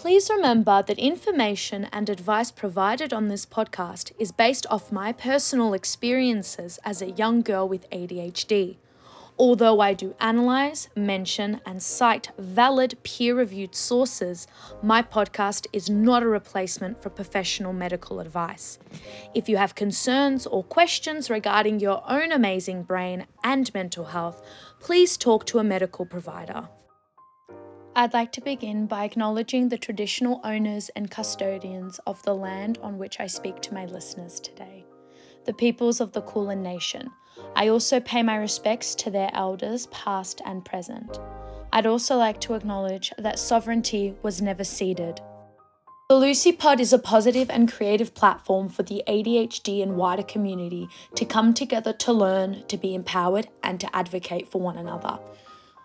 Please remember that information and advice provided on this podcast is based off my personal experiences as a young girl with ADHD. Although I do analyze, mention, and cite valid peer-reviewed sources, my podcast is not a replacement for professional medical advice. If you have concerns or questions regarding your own amazing brain and mental health, please talk to a medical provider. I'd like to begin by acknowledging the traditional owners and custodians of the land on which I speak to my listeners today, the peoples of the Kulin Nation. I also pay my respects to their elders, past and present. I'd also like to acknowledge that sovereignty was never ceded. The Lucie Pod is a positive and creative platform for the ADHD and wider community to come together to learn, to be empowered, and to advocate for one another.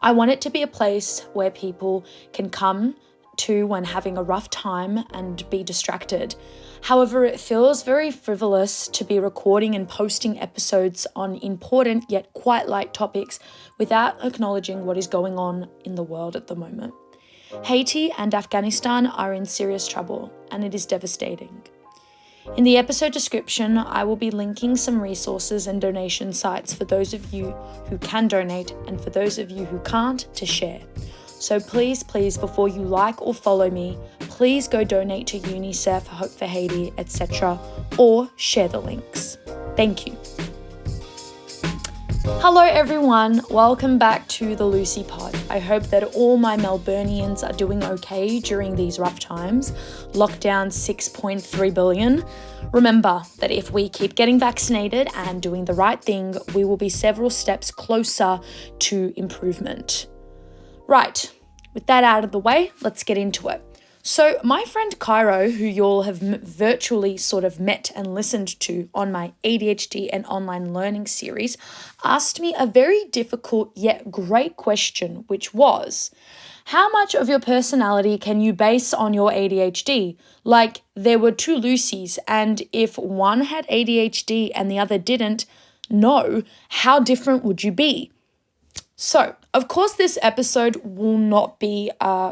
I want it to be a place where people can come to when having a rough time and be distracted. However, it feels very frivolous to be recording and posting episodes on important yet quite light topics without acknowledging what is going on in the world at the moment. Haiti and Afghanistan are in serious trouble, and it is devastating. In the episode description, I will be linking some resources and donation sites for those of you who can donate and for those of you who can't to share. So please, before you like or follow me, please go donate to UNICEF, Hope for Haiti, etc. or share the links. Thank you. Hello everyone, welcome back to the Lucie Pod. I hope that all my Melburnians are doing okay during these rough times. Lockdown 6.3 billion. Remember that if we keep getting vaccinated and doing the right thing, we will be several steps closer to improvement. Right, with that out of the way, let's get into it. So my friend Cairo, who you'll have virtually sort of met and listened to on my ADHD and online learning series, asked me a very difficult yet great question, which was, how much of your personality can you base on your ADHD? Like, there were two Lucies, and if one had ADHD and the other didn't, how different would you be? So, of course, this episode will not be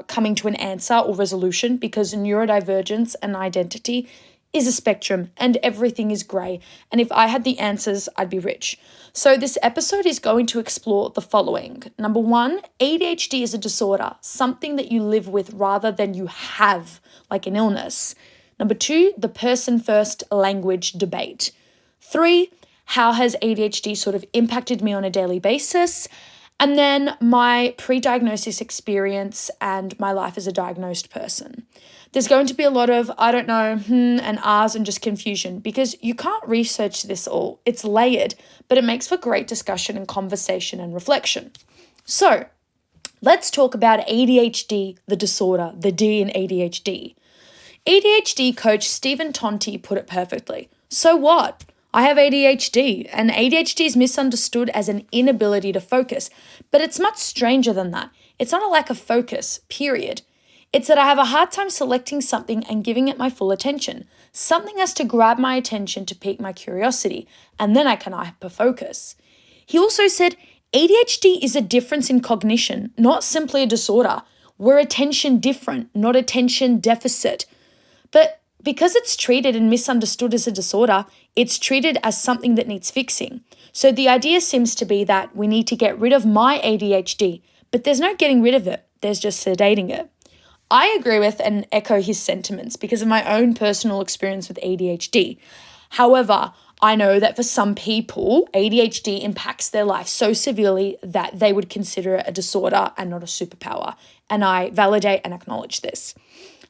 coming to an answer or resolution because neurodivergence and identity is a spectrum and everything is grey. And if I had the answers, I'd be rich. So this episode is going to explore the following. Number one, ADHD is a disorder, something that you live with rather than you have, like an illness. Number two, the person-first language debate. 3, how has ADHD sort of impacted me on a daily basis? And then my pre-diagnosis experience and my life as a diagnosed person. There's going to be a lot of, I don't know, and ahs and just confusion because you can't research this all. It's layered, but it makes for great discussion and conversation and reflection. So let's talk about ADHD, the disorder, the D in ADHD. ADHD coach Stephen Tonti put it perfectly. So what? I have ADHD, and ADHD is misunderstood as an inability to focus, but it's much stranger than that. It's not a lack of focus, period. It's that I have a hard time selecting something and giving it my full attention. Something has to grab my attention to pique my curiosity, and then I can hyper-focus. He also said ADHD is a difference in cognition, not simply a disorder. We're attention different, not attention deficit. But because it's treated and misunderstood as a disorder, it's treated as something that needs fixing. So the idea seems to be that we need to get rid of my ADHD, but there's no getting rid of it. There's just sedating it. I agree with and echo his sentiments because of my own personal experience with ADHD. However, I know that for some people, ADHD impacts their life so severely that they would consider it a disorder and not a superpower. And I validate and acknowledge this.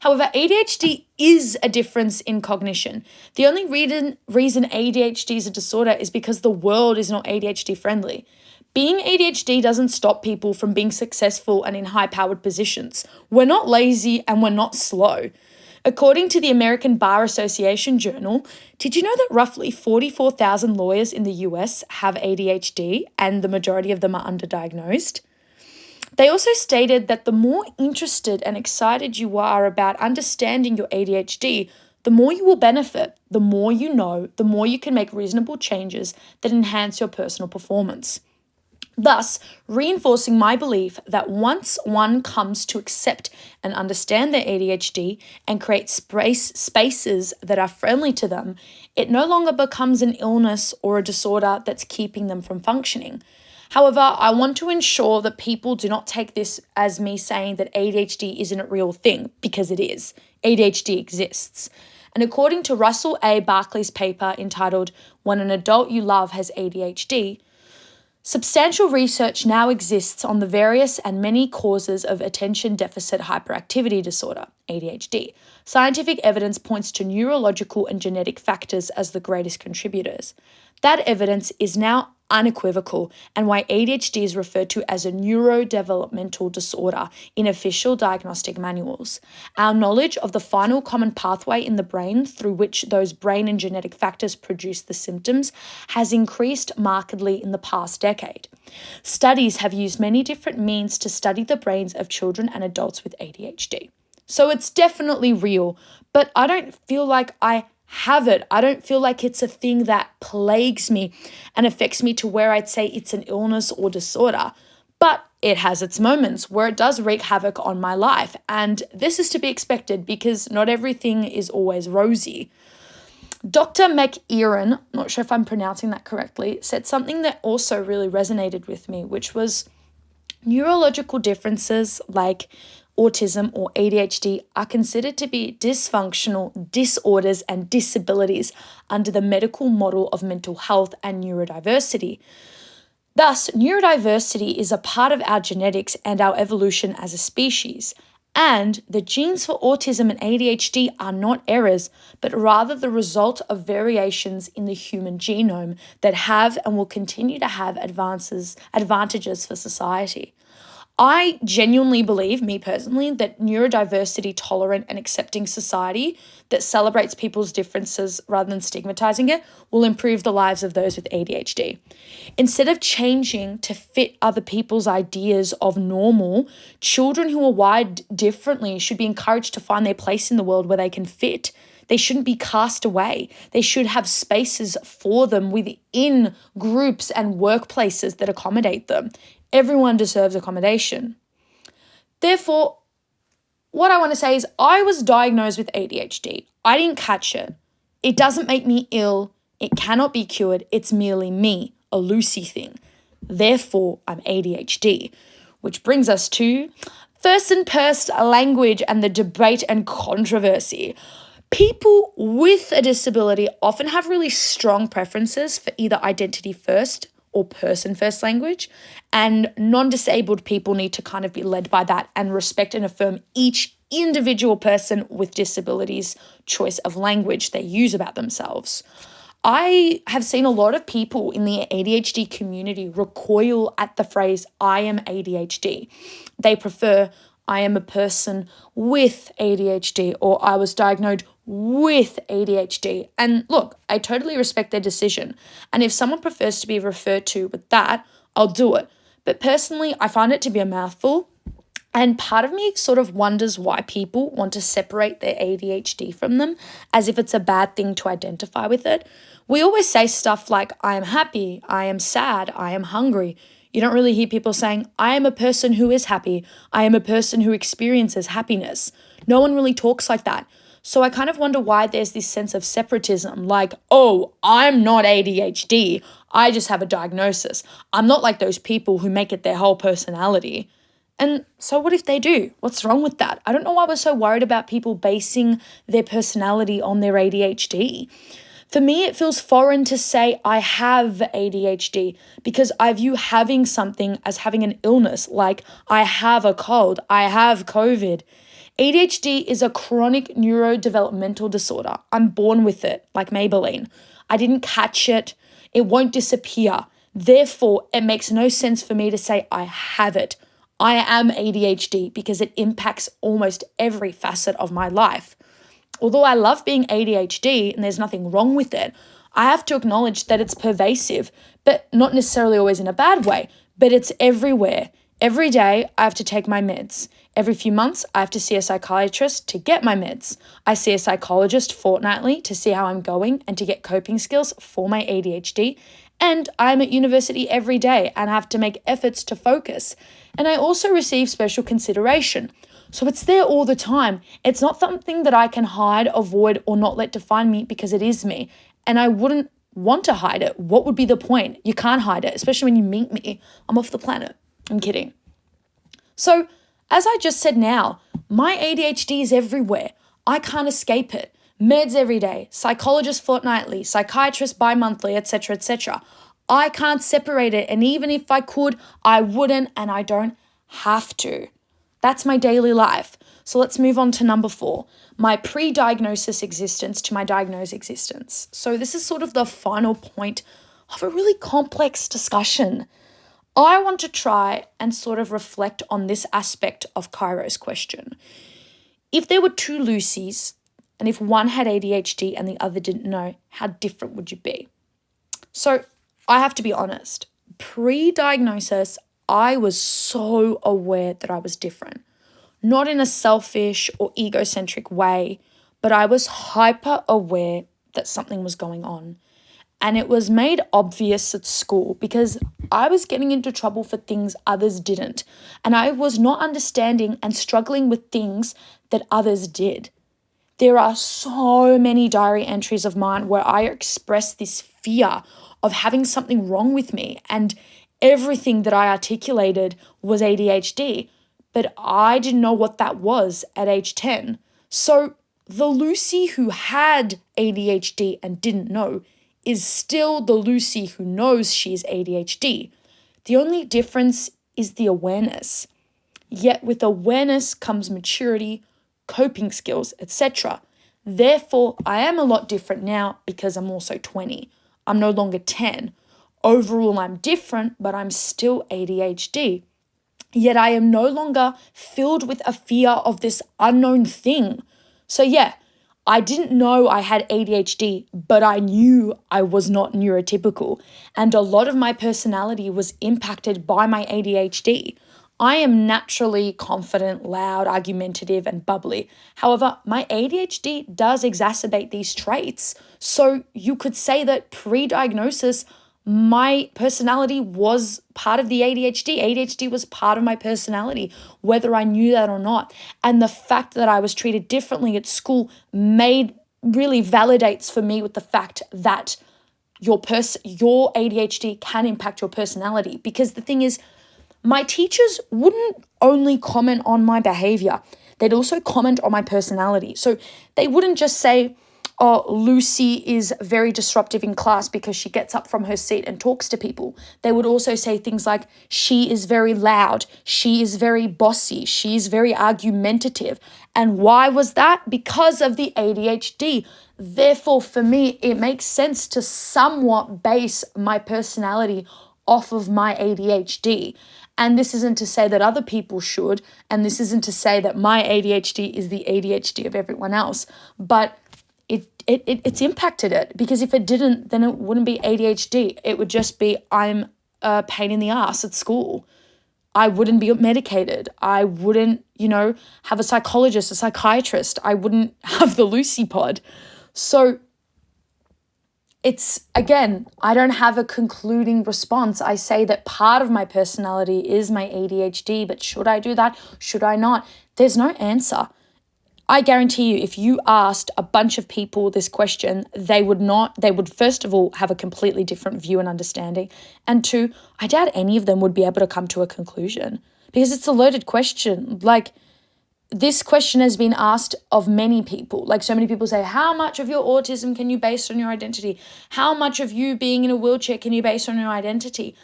However, ADHD is a difference in cognition. The only reason ADHD is a disorder is because the world is not ADHD friendly. Being ADHD doesn't stop people from being successful and in high-powered positions. We're not lazy and we're not slow. According to the American Bar Association Journal, did you know that roughly 44,000 lawyers in the US have ADHD and the majority of them are underdiagnosed? They also stated that the more interested and excited you are about understanding your ADHD, the more you will benefit, the more you know, the more you can make reasonable changes that enhance your personal performance. thus reinforcing my belief that once one comes to accept and understand their ADHD and create spaces that are friendly to them, it no longer becomes an illness or a disorder that's keeping them from functioning. However, I want to ensure that people do not take this as me saying that ADHD isn't a real thing, because it is. ADHD exists. And according to Russell A. Barkley's paper entitled "When an Adult You Love Has ADHD," substantial research now exists on the various and many causes of attention deficit hyperactivity disorder, ADHD. Scientific evidence points to neurological and genetic factors as the greatest contributors. That evidence is now unequivocal, and why ADHD is referred to as a neurodevelopmental disorder in official diagnostic manuals. Our knowledge of the final common pathway in the brain through which those brain and genetic factors produce the symptoms has increased markedly in the past decade. Studies have used many different means to study the brains of children and adults with ADHD. So it's definitely real, but I don't feel like I have it. I don't feel like it's a thing that plagues me and affects me to where I'd say it's an illness or disorder. But it has its moments where it does wreak havoc on my life. And this is to be expected because not everything is always rosy. Dr. McEaron, not sure if I'm pronouncing that correctly, said something that also really resonated with me, which was neurological differences like autism or ADHD are considered to be dysfunctional disorders and disabilities under the medical model of mental health and neurodiversity. Thus, neurodiversity is a part of our genetics and our evolution as a species. And the genes for autism and ADHD are not errors, but rather the result of variations in the human genome that have and will continue to have advantages for society. I genuinely believe, me personally, that neurodiversity tolerant and accepting society that celebrates people's differences rather than stigmatizing it will improve the lives of those with ADHD. Instead of changing to fit other people's ideas of normal, children who are wired differently should be encouraged to find their place in the world where they can fit. They shouldn't be cast away. They should have spaces for them within groups and workplaces that accommodate them. Everyone deserves accommodation. Therefore, what I want to say is I was diagnosed with ADHD. I didn't catch it. It doesn't make me ill. It cannot be cured. It's merely me, a Lucie thing. Therefore, I'm ADHD. Which brings us to first and pursed language and the debate and controversy. People with a disability often have really strong preferences for either identity first or person first language, and non-disabled people need to kind of be led by that and respect and affirm each individual person with disabilities' choice of language they use about themselves. I have seen a lot of people in the ADHD community recoil at the phrase, I am ADHD. They prefer, I am a person with ADHD, or I was diagnosed with ADHD. And look, I totally respect their decision. And if someone prefers to be referred to with that, I'll do it. But personally, I find it to be a mouthful. And part of me sort of wonders why people want to separate their ADHD from them as if it's a bad thing to identify with it. We always say stuff like, I am happy, I am sad, I am hungry. You don't really hear people saying, I am a person who is happy, I am a person who experiences happiness. No one really talks like that. So I kind of wonder why there's this sense of separatism, like, oh, I'm not ADHD, I just have a diagnosis. I'm not like those people who make it their whole personality. And so what if they do? What's wrong with that? I don't know why we're so worried about people basing their personality on their ADHD. For me, it feels foreign to say I have ADHD because I view having something as having an illness, like I have a cold, I have COVID. ADHD is a chronic neurodevelopmental disorder. I'm born with it, like Maybelline. I didn't catch it. It won't disappear. Therefore, it makes no sense for me to say I have it. I am ADHD because it impacts almost every facet of my life. Although I love being ADHD and there's nothing wrong with it, I have to acknowledge that it's pervasive, but not necessarily always in a bad way, but it's everywhere. Every day, I have to take my meds. Every few months, I have to see a psychiatrist to get my meds. I see a psychologist fortnightly to see how I'm going and to get coping skills for my ADHD. And I'm at university every day and have to make efforts to focus. And I also receive special consideration. So it's there all the time. It's not something that I can hide, avoid, or not let define me because it is me. And I wouldn't want to hide it. What would be the point? You can't hide it, especially when you meet me. I'm off the planet. I'm kidding. So as I just said now, my ADHD is everywhere. I can't escape it. Meds every day, psychologist fortnightly, psychiatrist bi-monthly, etc., etc. I can't separate it. And even if I could, I wouldn't, and I don't have to. That's my daily life. So let's move on to number 4, my pre-diagnosis existence to my diagnosed existence. So this is sort of the final point of a really complex discussion. I want to try and sort of reflect on this aspect of Cairo's question. If there were 2 Lucies, and if one had ADHD and the other didn't know, how different would you be? So I have to be honest. Pre-diagnosis, I was so aware that I was different. Not in a selfish or egocentric way, but I was hyper aware that something was going on. And it was made obvious at school because I was getting into trouble for things others didn't. And I was not understanding and struggling with things that others did. There are so many diary entries of mine where I express this fear of having something wrong with me, and everything that I articulated was ADHD, but I didn't know what that was at age 10. So the Lucie who had ADHD and didn't know is still the Lucie who knows she's ADHD. The only difference is the awareness. Yet with awareness comes maturity, coping skills, etc. Therefore, I am a lot different now because I'm also 20. I'm no longer 10. Overall, I'm different, but I'm still ADHD. Yet I am no longer filled with a fear of this unknown thing. So yeah, I didn't know I had ADHD, but I knew I was not neurotypical. And a lot of my personality was impacted by my ADHD. I am naturally confident, loud, argumentative, and bubbly. However, my ADHD does exacerbate these traits. So you could say that pre-diagnosis, my personality was part of the ADHD. ADHD was part of my personality, whether I knew that or not. And the fact that I was treated differently at school really validates for me with the fact that your ADHD can impact your personality. Because the thing is, my teachers wouldn't only comment on my behavior, they'd also comment on my personality. So they wouldn't just say, oh, Lucie is very disruptive in class because she gets up from her seat and talks to people. They would also say things like, she is very loud, she is very bossy, she is very argumentative. And why was that? Because of the ADHD. Therefore, for me, it makes sense to somewhat base my personality off of my ADHD. And this isn't to say that other people should, and this isn't to say that my ADHD is the ADHD of everyone else, but it's impacted it, because if it didn't, then it wouldn't be ADHD. It would just be, I'm a pain in the ass at school. I wouldn't be medicated. I wouldn't, have a psychologist, a psychiatrist. I wouldn't have the Lucie pod. So it's, again, I don't have a concluding response. I say that part of my personality is my ADHD, but should I do that? Should I not? There's no answer. I guarantee you, if you asked a bunch of people this question, they would first of all have a completely different view and understanding. And 2, I doubt any of them would be able to come to a conclusion, because it's a loaded question. Like, this question has been asked of many people. Like, so many people say, how much of your autism can you base on your identity? How much of you being in a wheelchair can you base on your identity?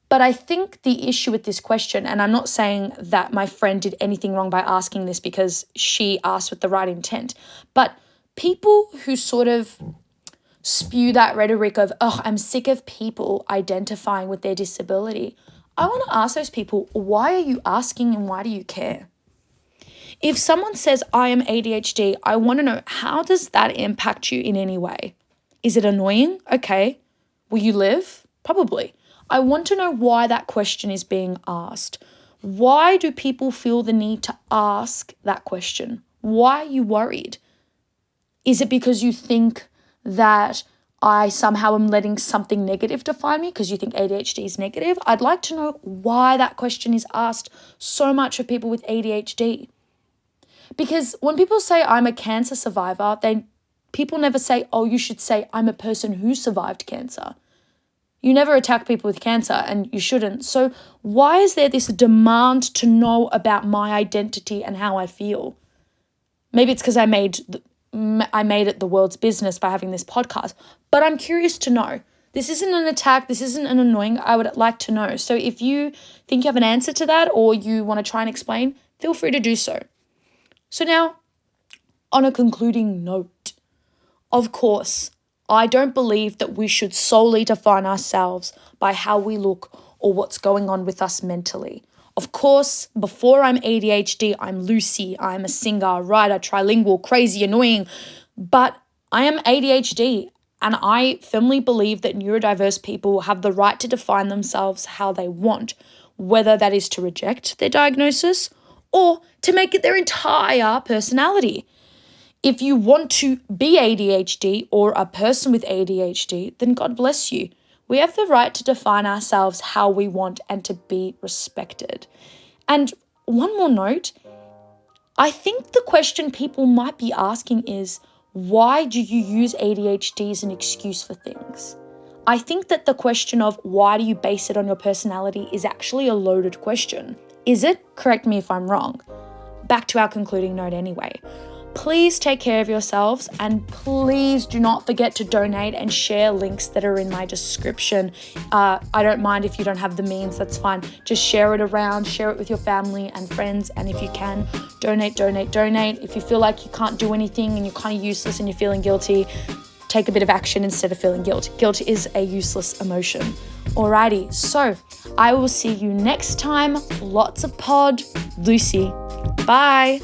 But I think the issue with this question, and I'm not saying that my friend did anything wrong by asking this because she asked with the right intent, but people who sort of spew that rhetoric of, oh, I'm sick of people identifying with their disability, I want to ask those people, why are you asking and why do you care? If someone says, I am ADHD, I want to know, how does that impact you in any way? Is it annoying? Okay. Will you live? Probably. I want to know why that question is being asked. Why do people feel the need to ask that question? Why are you worried? Is it because you think that I somehow am letting something negative define me because you think ADHD is negative. I'd like to know why that question is asked so much of people with ADHD. Because when people say I'm a cancer survivor, people never say, oh, you should say I'm a person who survived cancer. You never attack people with cancer, and you shouldn't. So why is there this demand to know about my identity and how I feel? Maybe it's because I made it the world's business by having this podcast, but I'm curious to know. This isn't an attack. This isn't an annoying. I would like to know. So if you think you have an answer to that or you want to try and explain, feel free to do so. So now, on a concluding note, of course, I don't believe that we should solely define ourselves by how we look or what's going on with us mentally. Of course, before I'm ADHD, I'm Lucie, I'm a singer, writer, trilingual, crazy, annoying, but I am ADHD, and I firmly believe that neurodiverse people have the right to define themselves how they want, whether that is to reject their diagnosis or to make it their entire personality. If you want to be ADHD or a person with ADHD, then God bless you. We have the right to define ourselves how we want and to be respected. And one more note, I think the question people might be asking is, why do you use ADHD as an excuse for things? I think that the question of why do you base it on your personality is actually a loaded question. Is it? Correct me if I'm wrong. Back to our concluding note anyway. Please take care of yourselves, and please do not forget to donate and share links that are in my description. I don't mind if you don't have the means, that's fine. Just share it around, share it with your family and friends, and if you can, donate. If you feel like you can't do anything and you're kind of useless and you're feeling guilty, take a bit of action instead of feeling guilt. Guilt is a useless emotion. Alrighty, so I will see you next time. Lots of pod. Lucie. Bye.